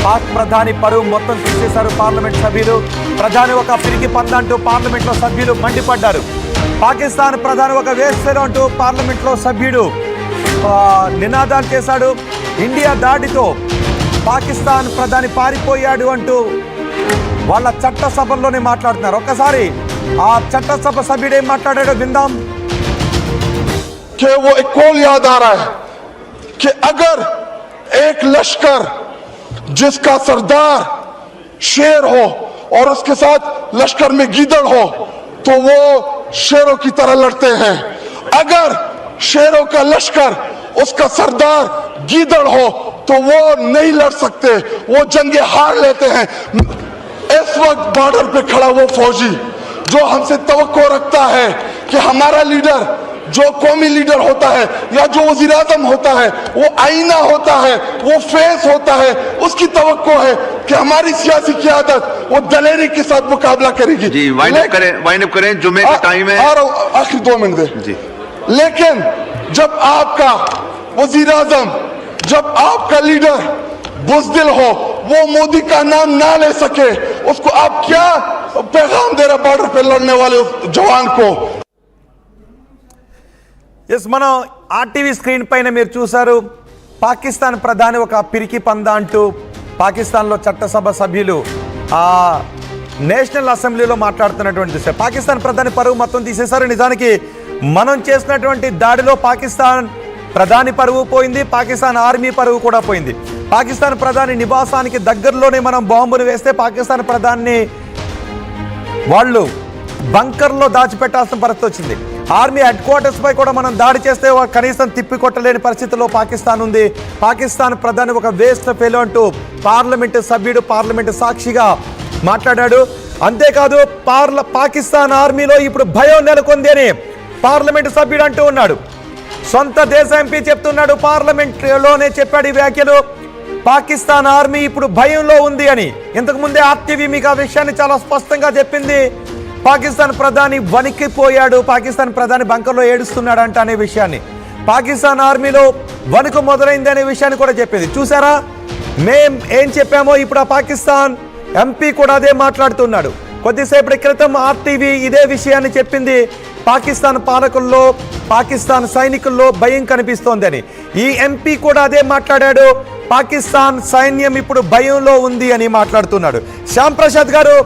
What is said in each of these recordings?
పాక్ ప్రధాని పరువు మొత్తం తీసేశారు పార్లమెంట్ సభ్యులు. ప్రధాని ఒక పిరికి పందంటూ పార్లమెంట్లో సభ్యులు మండిపడ్డారు. పాకిస్తాన్ ప్రధాని ఒక వేస్తారు అంటూ పార్లమెంట్లో సభ్యుడు నినాదాలు చేశాడు. ఇండియా దాడితో పాకిస్తాన్ ప్రధాని పారిపోయాడు అంటూ వాళ్ళ చట్టసభల్లోనే మాట్లాడుతున్నారు. ఒక్కసారి ఆ చట్టసభ సభ్యుడు ఏం మాట్లాడాడో విందాం. कि वो एक कॉल याद आ रहा है कि अगर एक लश्कर जिसका सरदार शेर हो और उसके साथ लश्कर में गीदड़ हो तो वो शेरों की तरह लड़ते हैं. अगर शेरों का लश्कर उसका सरदार गीदड़ हो तो वो नहीं लड़ सकते, वो जंगे हार लेते हैं. इस वक्त बॉर्डर पे खड़ा वो फौजी जो हमसे तवक्को रखता है कि हमारा लीडर जो कौमी लीडर होता है या जो वज़ीर आज़म होता है वो आईना होता है, वो फेस होता है, उसकी तवक्को है कि हमारी सियासी क़यादत वो दलेरी के साथ मुकाबला करेगी. जी वाइंड अप करें जुमे का टाइम है. आखिरी 2 मिनट दे जी. लेकिन जब आपका वज़ीर आज़म, जब आपका लीडर बुज़दिल हो, वो मोदी का नाम ना ले सके, उसको आप क्या पैगाम दे रहे बॉर्डर पे लड़ने वाले जवान को? ఎస్, మనం ఆర్టీవీ స్క్రీన్ పైన మీరు చూశారు. పాకిస్తాన్ ప్రధాని ఒక పిరికి పంద అంటూ పాకిస్తాన్లో చట్టసభ సభ్యులు నేషనల్ అసెంబ్లీలో మాట్లాడుతున్నటువంటి దృశ్యం. పాకిస్తాన్ ప్రధాని పరువు మొత్తం తీసేశారు. నిజానికి మనం చేసినటువంటి దాడిలో పాకిస్తాన్ ప్రధాని పరువు పోయింది, పాకిస్తాన్ ఆర్మీ పరువు కూడా పోయింది. పాకిస్తాన్ ప్రధాని నివాసానికి దగ్గరలోనే మనం బాంబును వేస్తే పాకిస్తాన్ ప్రధాని వాళ్ళు బంకర్లో దాచిపెట్టాల్సిన పరిస్థితి వచ్చింది. ఆర్మీ హెడ్ క్వార్టర్స్ పై కూడా మనం దాడి చేస్తే కనీసం తిప్పికొట్టలేని పరిస్థితిలో పాకిస్తాన్ ఉంది. పాకిస్తాన్ ప్రధాని ఒక వేస్ట్ ఫెలో అంటూ పార్లమెంటు సభ్యుడు పార్లమెంటు సాక్షిగా మాట్లాడాడు. అంతేకాదు పాకిస్తాన్ ఆర్మీలో ఇప్పుడు భయం నెలకొంది అని పార్లమెంటు సభ్యుడు అంటూ ఉన్నాడు. సొంత దేశ ఎంపీ చెప్తున్నాడు, పార్లమెంట్లోనే చెప్పాడు ఈ వ్యాఖ్యలు. పాకిస్తాన్ ఆర్మీ ఇప్పుడు భయంలో ఉంది అని. ఇంతకు ముందే ఆర్టీవీ మీకు ఆ విషయాన్ని చాలా స్పష్టంగా చెప్పింది. పాకిస్తాన్ ప్రధాని వణికిపోయాడు, పాకిస్తాన్ ప్రధాని బంకర్లో ఏడుస్తున్నాడంట అనే విషయాన్ని, పాకిస్తాన్ ఆర్మీలో వణుకు మొదలైంది అనే విషయాన్ని కూడా చెప్పింది. చూసారా మేం ఏం చెప్పామో ఇప్పుడు ఆ పాకిస్తాన్ ఎంపీ కూడా అదే మాట్లాడుతున్నాడు. కొద్దిసేపటి క్రితం ఆర్టీవీ ఇదే విషయాన్ని చెప్పింది. పాకిస్తాన్ పాలకుల్లో, పాకిస్తాన్ సైనికుల్లో భయం కనిపిస్తోందని. ఈ ఎంపీ కూడా అదే మాట్లాడాడు. పాకిస్తాన్ సైన్యం ఇప్పుడు భయంలో ఉంది అని మాట్లాడుతున్నాడు. శ్యామ్ ప్రసాద్ గారు,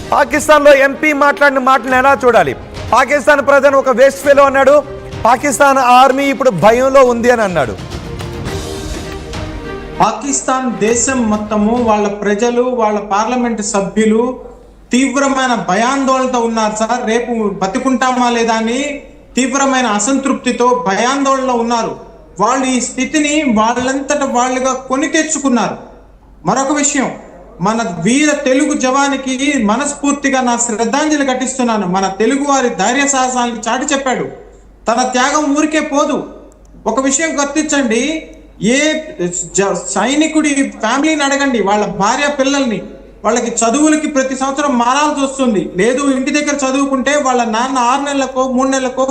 పాకిస్తాన్లో ఎంపీ మాట్లాడిన మాటలను ఎలా చూడాలి? పాకిస్తాన్ ప్రధాని ఒక వేస్ట్ ఫెలో అన్నాడు, పాకిస్తాన్ ఆర్మీ ఇప్పుడు భయంలో ఉంది అని అన్నాడు. పాకిస్తాన్ దేశం మొత్తము, వాళ్ళ ప్రజలు, వాళ్ళ పార్లమెంట్ సభ్యులు తీవ్రమైన భయాందోళనతో ఉన్నారు సార్. రేపు బతికుంటామా లేదా అని తీవ్రమైన అసంతృప్తితో భయాందోళనలో ఉన్నారు. వాళ్ళు ఈ స్థితిని వాళ్ళంతట వాళ్ళుగా కొని తెచ్చుకున్నారు. మరొక విషయం, మన వీర తెలుగు జవానికి మనస్ఫూర్తిగా నా శ్రద్ధాంజలి ఘటిస్తున్నాను. మన తెలుగు వారి ధైర్య సాహసానికి చాటి చెప్పాడు. తన త్యాగం ఊరికే పోదు. ఒక విషయం గుర్తించండి, ఏ సైనికుడి ఫ్యామిలీని అడగండి, వాళ్ళ భార్య పిల్లల్ని, వాళ్ళకి చదువులకి ప్రతి సంవత్సరం మారాల్సి వస్తుంది. లేదు ఇంటి దగ్గర చదువుకుంటే వాళ్ళ నాన్న 6 నెలలకో 3 నెలలకో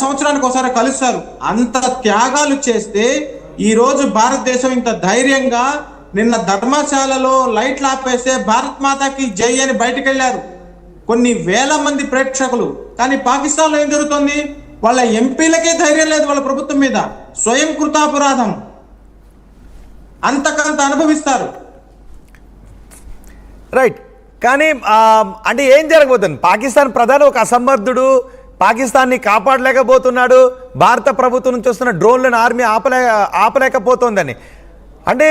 సంవత్సరానికి ఒకసారి కలుస్తారు. అంత త్యాగాలు చేస్తే ఈ రోజు భారతదేశం ఇంత ధైర్యంగా, నిన్న ధర్మశాలలో లైట్లు ఆపేస్తే భారత్ మాతాకి జై అని బయటకు వెళ్ళారు కొన్ని వేల మంది ప్రేక్షకులు. కానీ పాకిస్తాన్లో ఏం జరుగుతుంది? వాళ్ళ ఎంపీలకే ధైర్యం లేదు వాళ్ళ ప్రభుత్వం మీద. స్వయం కృతాపరాధం, అంతకంత అనుభవిస్తారు. రైట్. కానీ అంటే ఏం జరగబోతుంది? పాకిస్తాన్ ప్రధాని ఒక అసమర్థుడు, పాకిస్తాన్ని కాపాడలేకపోతున్నాడు, భారత ప్రభుత్వం నుంచి వస్తున్న డ్రోన్లను ఆర్మీ ఆపలేకపోతోందని. అంటే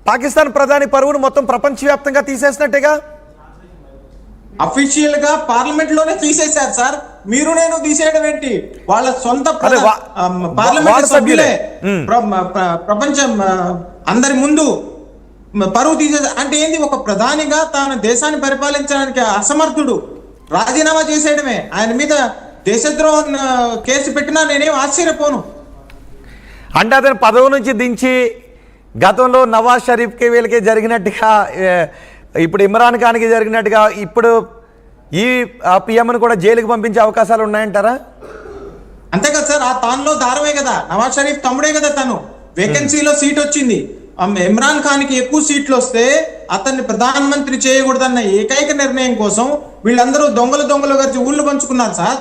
పాకిస్తాన్ ప్రధాని పరువును మొత్తం ప్రపంచవ్యాప్తంగా తీసేసినట్టేగా. అఫీషియల్ గా పార్లమెంట్ లోనే తీసేశారు సార్. మీరు నేను తీసేయడం ఏంటి? వాళ్ళ సొంత పార్లమెంట్ సభ్యులే ప్రపంచం అందరి ముందు పరువు తీసేశారు. అంటే ఏంది? ఒక ప్రధానిగా తన దేశాన్ని పరిపాలించడానికి అసమర్థుడు రాజీనామా చేసేయడమే. ఆయన మీద దేశద్రోహం కేసు పెట్టినా నేనేం ఆశ్చర్యపోను. అంటే అతను పదవి నుంచి దించి గతంలో నవాజ్ షరీఫ్కి వీళ్ళకి జరిగినట్టుగా, ఇప్పుడు ఇమ్రాన్ ఖాన్కి జరిగినట్టుగా ఇప్పుడు ఈ పిఎంను కూడా జైలుకి పంపించే అవకాశాలు ఉన్నాయంటారా? అంతే కదా సార్, ఆ తానులో దారమే కదా, నవాజ్ షరీఫ్ తమ్ముడే కదా తను. వేకెన్సీలో సీట్ వచ్చింది. ఇమ్రాన్ ఖాన్ కి ఎక్కువ సీట్లు వస్తే అతన్ని ప్రధానమంత్రి చేయకూడదన్న ఏకైక నిర్ణయం కోసం వీళ్ళందరూ దొంగలు కలిసి ఊళ్ళు పంచుకున్నారు సార్.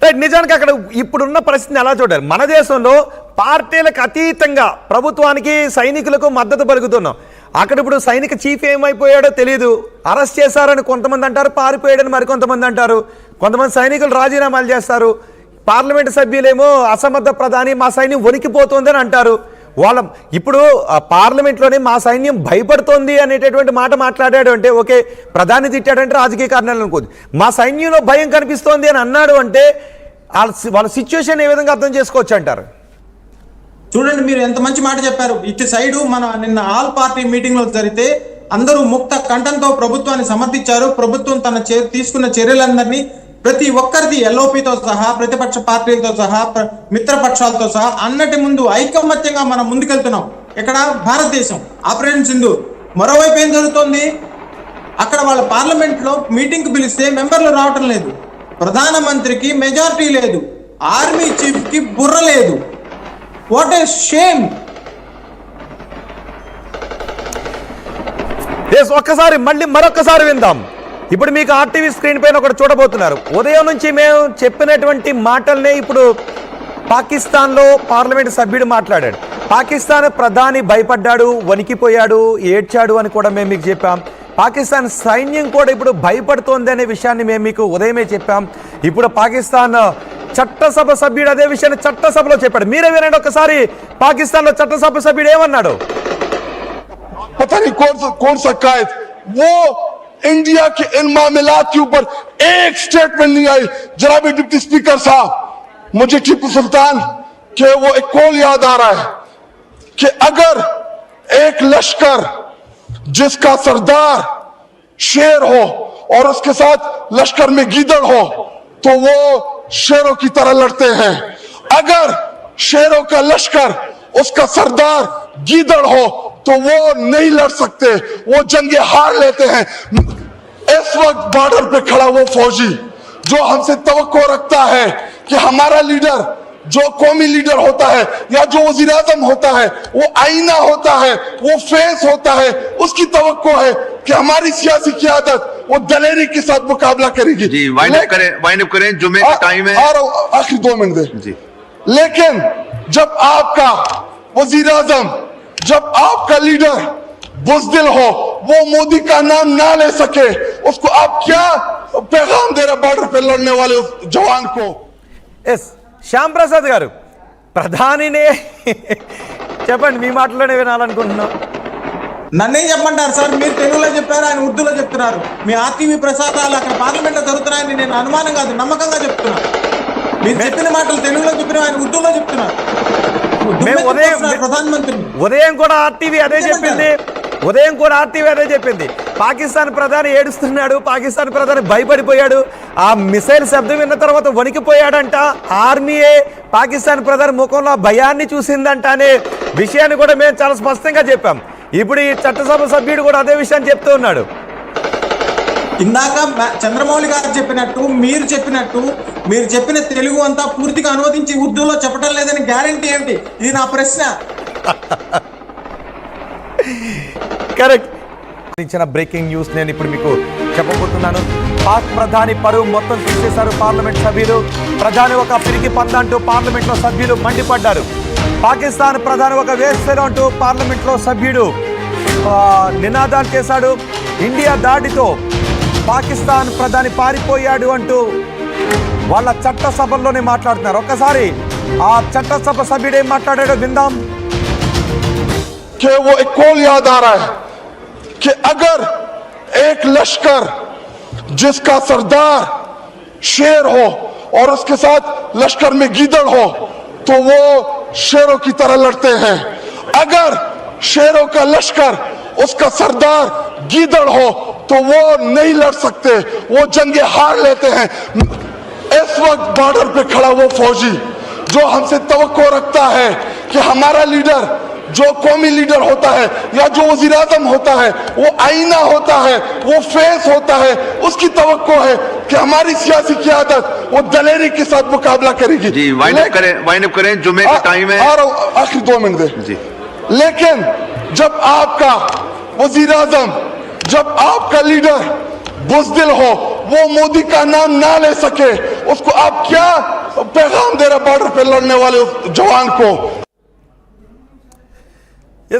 రైట్, నిజానికి అక్కడ ఇప్పుడున్న పరిస్థితిని ఎలా చూడాలి? మన దేశంలో పార్టీలకు అతీతంగా ప్రభుత్వానికి సైనికులకు మద్దతు పలుకుతున్నాం. అక్కడ ఇప్పుడు సైనిక చీఫ్ ఏమైపోయాడో తెలియదు, అరెస్ట్ చేశారని కొంతమంది అంటారు, పారిపోయాడని మరికొంతమంది అంటారు, కొంతమంది సైనికులు రాజీనామాలు చేస్తారు, పార్లమెంటు సభ్యులేమో అసమర్థ ప్రధాని మా సైన్యం వణికిపోతుందని అంటారు. వాళ్ళ ఇప్పుడు పార్లమెంట్లోనే మా సైన్యం భయపడుతోంది అనేటటువంటి మాట మాట్లాడాడు అంటే ఓకే, ప్రధాని తిట్టాడంటే రాజకీయ కారణాలు అనుకోదు, మా సైన్యంలో భయం కనిపిస్తోంది అని అన్నాడు అంటే వాళ్ళ సిచ్యువేషన్ ఏ విధంగా అర్థం చేసుకోవచ్చు అంటారు? చూడండి, మీరు ఎంత మంచి మాట చెప్పారు. ఇటు సైడు మన నిన్న ఆల్ పార్టీ మీటింగ్ లో జరిగితే అందరూ ముక్త కంఠంతో ప్రభుత్వాన్ని సమర్థించారు. ప్రభుత్వం తన తీసుకున్న చర్యలందరినీ ప్రతి ఒక్కరిది ఎల్ఓపితో సహా, ప్రతిపక్ష పార్టీలతో సహా, మిత్రపక్షాలతో సహా అన్నటి ముందు ఐకమత్యంగా మనం ముందుకెళ్తున్నాం. ఇక్కడ భారతదేశం ఆపరేషన్ సింధూర్. మరోవైపు ఏం జరుగుతోంది? అక్కడ వాళ్ళ పార్లమెంట్ లో మీటింగ్ కు పిలిస్తే మెంబర్లు రావటం లేదు, ప్రధానమంత్రికి మెజారిటీ లేదు, ఆర్మీ చీఫ్ కి బుర్ర లేదు. What a shame. ఒక్కసారి మళ్ళీ మరొకసారి విందాం. ఇప్పుడు మీకు ఆర్టీవీ స్క్రీన్ పైన ఒకటి చూడబోతున్నారు. ఉదయం నుంచి మేము చెప్పినటువంటి మాటల్నే ఇప్పుడు పాకిస్తాన్లో పార్లమెంట్ సభ్యుడు మాట్లాడాడు. పాకిస్తాన్ ప్రధాని భయపడ్డాడు, వణికిపోయాడు, ఏడ్చాడు అని కూడా మేము మీకు చెప్పాం. పాకిస్తాన్ సైన్యం కూడా ఇప్పుడు భయపడుతోంది అనే విషయాన్ని మేము మీకు ఉదయమే చెప్పాం. ఇప్పుడు పాకిస్తాన్ చట్టసభ సభ్యుడు అదే విషయాన్ని చట్టసభలో చెప్పాడు. మీరే వినండి ఒకసారి పాకిస్తాన్లో చట్టసభ సభ్యుడు ఏమన్నాడు. पता नहीं कौन सा कायद, वो इंडिया के इन मामलात के ऊपर एक स्टेटमेंट नहीं आई। जनाब डिप्टी स्पीकर साहब, मुझे टीपू सुल्तान के वो एक कॉल याद आ रहा है कि अगर एक लश्कर जिसका सरदार शेर हो और उसके साथ लश्कर में गीदड़ हो तो वो शेरों की तरह लड़ते हैं। अगर शेरों का लश्कर उसका सरदार गीदड़ हो तो वो नहीं लड़ सकते, वो जंगे हार लेते हैं। इस वक्त बॉर्डर पे खड़ा वो फौजी जो हमसे तवक्को रखता है कि हमारा लीडर, जो कौमी लीडर होता है या जो वजीर आजम होता है, वो आईना होता है, वो फेस होता है, उसकी तवक्को है कि हमारी सियासी क़यादत वो दलेरी के साथ मुकाबला करेगी। जी, वाइंड अप करें, जुम्मे का टाइम है। आखिरी 2 मिनट दे जी। लेकिन जब आपका वजीर आजम, जब आपका लीडर बुज़दिल हो, वो मोदी का नाम ना ले सके, उसको आप क्या पैगाम दे रहे बॉर्डर पे लड़ने वाले उस जवान को? ఎస్ శ్యామ్ ప్రసాద్ గారు, ప్రధానినే చెప్పండి, మీ మాటలోనే వినాలనుకుంటున్నాం. నన్నేం చెప్పమంటారు సార్? మీరు తెలుగులో చెప్పారు, ఆయన ఉర్దూలో చెప్తున్నారు. మీ ఆర్టీవీ ప్రసారాలు అక్కడ పార్లమెంట్ లో జరుగుతున్నాయని నేను అనుమానం కాదు, నమ్మకంగా చెప్తున్నాను. మీరు చెప్పిన మాటలు తెలుగులో చెప్పిన, ఆయన ఉర్దూలో చెప్తున్నారు. ఉదయం కూడా ఆర్టీవీ అదే చెప్పింది. పాకిస్తాన్ ప్రధాని ఏడుస్తున్నాడు, పాకిస్తాన్ ప్రధాని భయపడిపోయాడు, ఆ మిసైల్ శబ్దం విన్న తర్వాత వణికిపోయాడంట, ఆర్మీయే పాకిస్తాన్ ప్రధాని ముఖంలో భయాన్ని చూసిందంట అనే విషయాన్ని కూడా మేము చాలా స్పష్టంగా చెప్పాం. ఇప్పుడు ఈ చట్టసభ సభ్యుడు కూడా అదే విషయాన్ని చెప్తూ ఉన్నాడు. ఇందాక చంద్రమౌళి గారు చెప్పినట్టు, మీరు చెప్పిన తెలుగు అంతా పూర్తిగా అనువదించి ఉర్దూలో చెప్పడం లేదని గ్యారెంటీ ఏమిటి? ఇది నా ప్రశ్న. కరెక్ట్. ఇచ్చిన బ్రేకింగ్ న్యూస్ నేను ఇప్పుడు మీకు చెప్పబోతున్నాను. పాక్ ప్రధాని పరువు మొత్తం తీసేశారు పార్లమెంట్ సభ్యులు. ప్రధాని ఒక పిరికి పందంటూ పార్లమెంట్లో సభ్యులు మండిపడ్డారు. పాకిస్తాన్ ప్రధాని ఒక వేశ్యలు అంటూ పార్లమెంట్లో సభ్యుడు నినాదాలు చేశాడు. ఇండియా దాడితో పాకిస్తాన్ ప్రధాని పారిపోయాడు అంటూ వాళ్ళ చట్టసభల్లోనే మాట్లాడుతున్నారు. ఒక్కసారి ఆ చట్టసభ సభ్యుడు ఏం మాట్లాడాడో విందాం. कि वो एक कॉल याद आ रहा है कि अगर एक लश्कर जिसका सरदार शेर हो और उसके साथ लश्कर में गीदड़ हो तो वो शेरों की तरह लड़ते हैं। अगर शेरों का लश्कर उसका सरदार गीदड़ हो तो वो नहीं लड़ सकते, वो जंगे हार लेते हैं। इस वक्त बॉर्डर पे खड़ा वो फौजी जो हमसे तवक्को रखता है कि हमारा लीडर, जो कौमी लीडर होता है या जो वजीर आजम होता है, वो आईना होता है, वो फेस होता है, उसकी तवक्को है कि हमारी सियासी क़यादत वो दलेरी के साथ मुकाबला करेगी। जी, वाइंड अप करें, जुम्मे का टाइम है। आखिरी 2 मिनट दे जी। लेकिन जब आपका वजीर आजम, जब आपका लीडर बुज़दिल हो, वो मोदी का नाम ना ले सके, उसको आप क्या पैगाम दे रहे बॉर्डर पे लड़ने वाले उस जवान को?